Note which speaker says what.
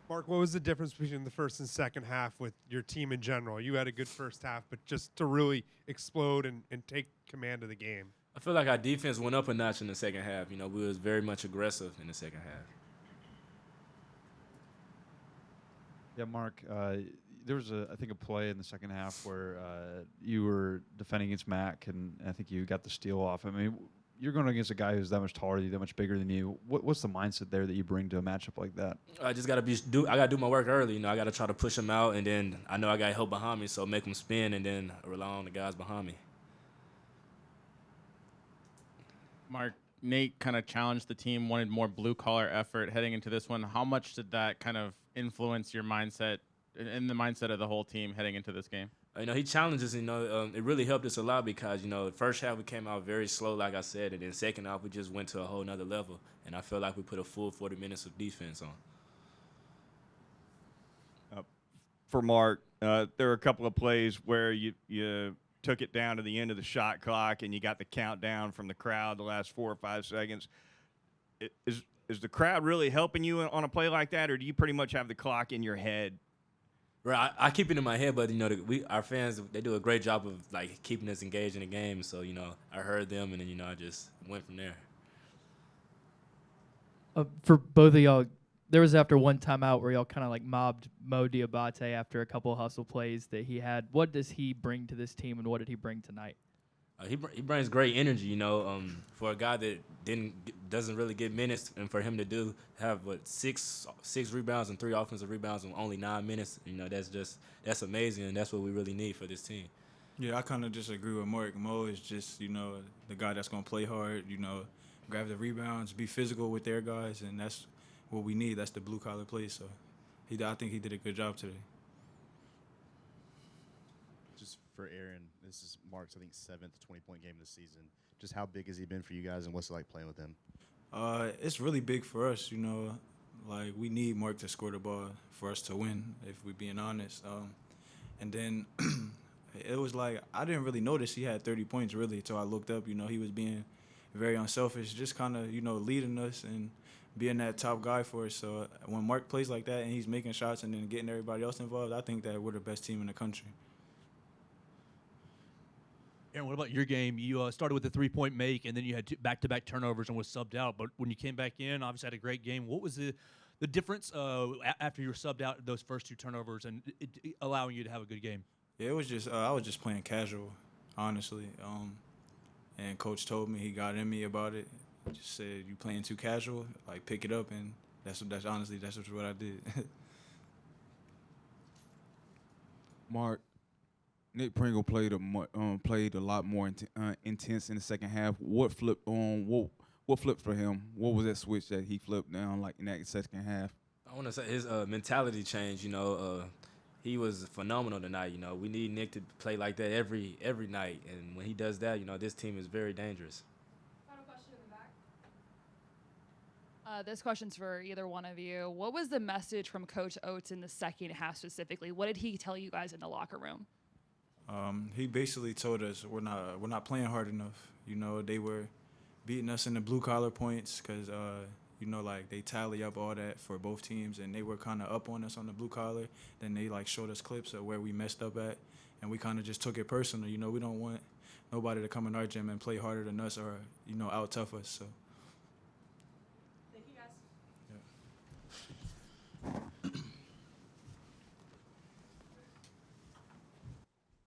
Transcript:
Speaker 1: Mark, what was the difference between the first and second half with your team in general? You had a good first half, but just to really explode and take command of the game.
Speaker 2: I feel like our defense went up a notch in the second half. You know, we was very much aggressive in the second half.
Speaker 3: Yeah, Mark, there was, I think, a play in the second half where you were defending against Mac, and I think you got the steal off. I mean, you're going against a guy who's that much taller than you, that much bigger than you. What's the mindset there that you bring to a matchup like that?
Speaker 2: I just gotta I gotta do my work early. You know, I gotta try to push him out, and then I know I got help behind me, so make him spin, and then rely on the guys behind me.
Speaker 4: Mark, Nate kind of challenged the team, wanted more blue-collar effort heading into this one. How much did that kind of influence your mindset and the mindset of the whole team heading into this game?
Speaker 2: You know, he challenges. You know, it really helped us a lot because the first half we came out very slow, like I said, and then second half we just went to a whole nother level, and I feel like we put a full 40 minutes of defense on.
Speaker 5: For Mark, there were a couple of plays where you took it down to the end of the shot clock and you got the countdown from the crowd the last 4 or 5 seconds. Is the crowd really helping you on a play like that, or do you pretty much have the clock in your head?
Speaker 2: Right, I keep it in my head, but our fans, they do a great job of like keeping us engaged in the game. So I heard them, and then I just went from there.
Speaker 6: For both of y'all, there was after one timeout where y'all kind of like mobbed Mo Diabate after a couple of hustle plays that he had. What does he bring to this team, and what did he bring tonight?
Speaker 2: He brings great energy, for a guy that doesn't really get minutes, and for him to have six rebounds and 3 offensive rebounds in only 9 minutes, that's amazing, and that's what we really need for this team.
Speaker 7: Yeah, I kind of just agree with Mark. Mo is just the guy that's gonna play hard, grab the rebounds, be physical with their guys, and that's what we need. That's the blue collar play. So I think he did a good job today.
Speaker 8: Just for Aaron, this is Mark's, I think, 7th 20-point game of the season. Just how big has he been for you guys, and what's it like playing with him?
Speaker 7: It's really big for us, Like, we need Mark to score the ball for us to win, if we're being honest. And then it was like I didn't really notice he had 30 points, really, until I looked up. He was being very unselfish, just kind of, leading us and being that top guy for us. So when Mark plays like that and he's making shots and then getting everybody else involved, I think that we're the best team in the country.
Speaker 9: Aaron, what about your game? You started with a 3-point make, and then you had back-to-back turnovers and was subbed out. But when you came back in, obviously had a great game. What was the difference after you were subbed out, those first 2 turnovers, and it allowing you to have a good game?
Speaker 7: Yeah, it was just I was just playing casual, honestly. And Coach told me, he got in me about it. Just said, you playing too casual, like pick it up, and that's honestly what I did.
Speaker 10: Mark, Nick Pringle played a lot more intense in the second half. What flipped What flipped for him? What was that switch that he flipped down like in that second half?
Speaker 2: I want to say his mentality change. He was phenomenal tonight. We need Nick to play like that every night, and when he does that, this team is very dangerous.
Speaker 11: Final question in the back. This question's for either one of you. What was the message from Coach Oates in the second half specifically? What did he tell you guys in the locker room?
Speaker 7: He basically told us we're not playing hard enough. They were beating us in the blue collar points because like they tally up all that for both teams, and they were kind of up on us on the blue collar. Then they showed us clips of where we messed up at, and we kind of just took it personal. We don't want nobody to come in our gym and play harder than us or out tough us. So